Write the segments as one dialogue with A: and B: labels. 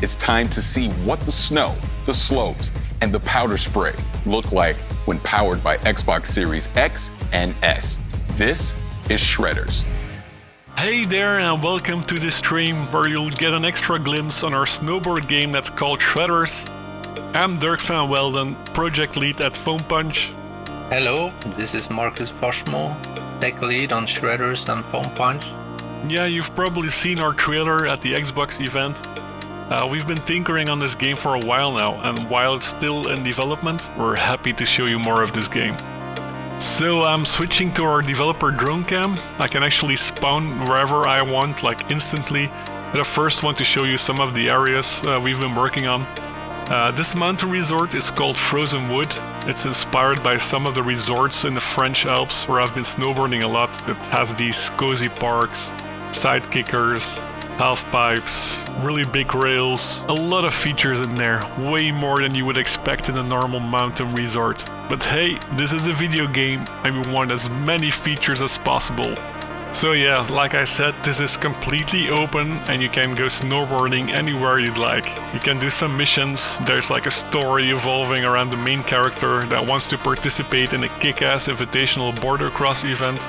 A: it's time to see what the snow, the slopes, and the powder spray look like when powered by Xbox Series X and S. This is Shredders.
B: Hey there and welcome to this stream where you'll get an extra glimpse on our snowboard game that's called Shredders. I'm Dirk van Welden, project lead at Foam Punch.
C: Hello, this is Marcus Forsmo, tech lead on Shredders and Foam Punch.
B: Yeah, you've probably seen our trailer at the Xbox event. We've been tinkering on this game for a while now, and while it's still in development, we're happy to show you more of this game. So I'm switching to our developer drone cam. I can actually spawn wherever I want, like instantly. But I first want to show you some of the areas we've been working on. This mountain resort is called Frozen Wood. It's inspired by some of the resorts in the French Alps where I've been snowboarding a lot. It has these cozy parks, side kickers, half pipes, really big rails, a lot of features in there, way more than you would expect in a normal mountain resort. But hey, this is a video game and we want as many features as possible. So yeah, like I said, this is completely open and you can go snowboarding anywhere you'd like. You can do some missions, there's like a story evolving around the main character that wants to participate in a kick-ass invitational border cross event.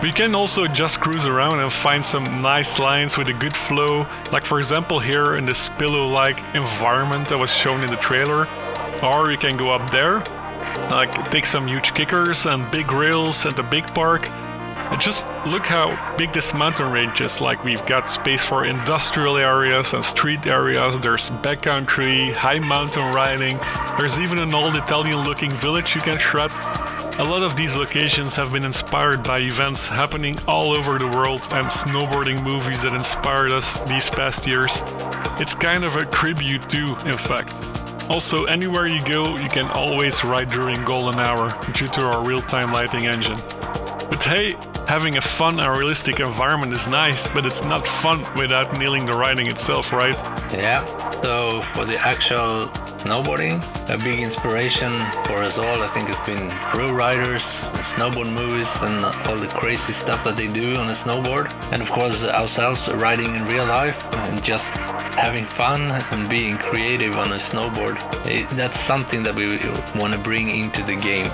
B: We can also just cruise around and find some nice lines with a good flow, like for example here in this pillow-like environment that was shown in the trailer. Or you can go up there, like take some huge kickers and big rails at the big park. And just look how big this mountain range is. Like we've got space for industrial areas and street areas, there's backcountry, high mountain riding, there's even an old Italian looking village you can shred. A lot of these locations have been inspired by events happening all over the world and snowboarding movies that inspired us these past years. It's kind of a tribute to, in fact. Also, anywhere you go, you can always ride during golden hour due to our real-time lighting engine. But hey, having a fun and realistic environment is nice, but it's not fun without nailing the riding itself, right?
C: Yeah, so for the actual snowboarding, a big inspiration for us all, I think, has been pro riders, snowboard movies, and all the crazy stuff that they do on a snowboard. And of course, ourselves riding in real life and just having fun and being creative on a snowboard. That's something that we want to bring into the game.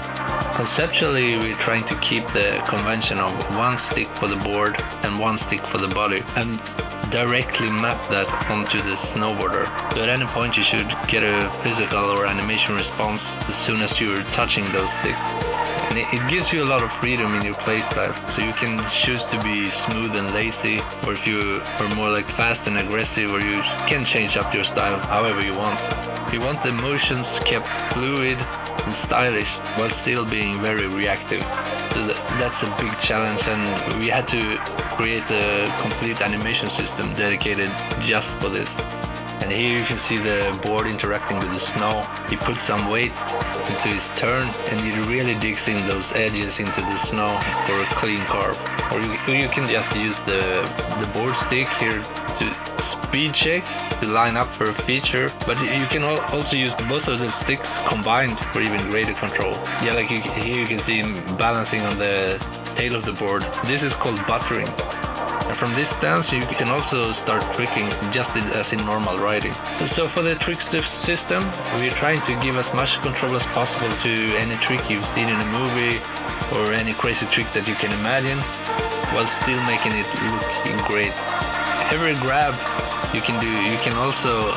C: Conceptually, we're trying to keep the convention of one stick for the board and one stick for the body and directly map that onto the snowboarder. So at any point you should get a physical or animation response as soon as you're touching those sticks. And it gives you a lot of freedom in your playstyle, so you can choose to be smooth and lazy, or if you are more like fast and aggressive, or you can change up your style however you want. You want the motions kept fluid and stylish while still being very reactive. So that's a big challenge, and we had to create a complete animation system dedicated just for this. And here you can see the board interacting with the snow. He puts some weight into his turn and he really digs in those edges into the snow for a clean carve. Or you can just use the board stick here to speed check, to line up for a feature. But you can also use both of the sticks combined for even greater control. Yeah, like here you can see him balancing on the tail of the board. This is called buttering. And from this stance you can also start tricking just as in normal riding. So for the trickster system, we're trying to give as much control as possible to any trick you've seen in a movie or any crazy trick that you can imagine, while still making it look great. Every grab you can do, you can also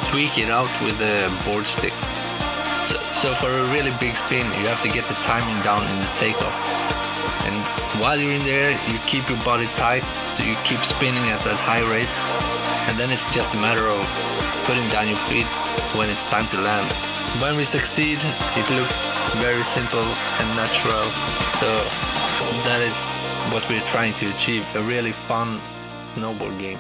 C: tweak it out with a board stick. So for a really big spin, you have to get the timing down in the takeoff. And while you're in there, you keep your body tight, so you keep spinning at that high rate. And then it's just a matter of putting down your feet when it's time to land. When we succeed, it looks very simple and natural. So that is what we're trying to achieve, a really fun snowboard game.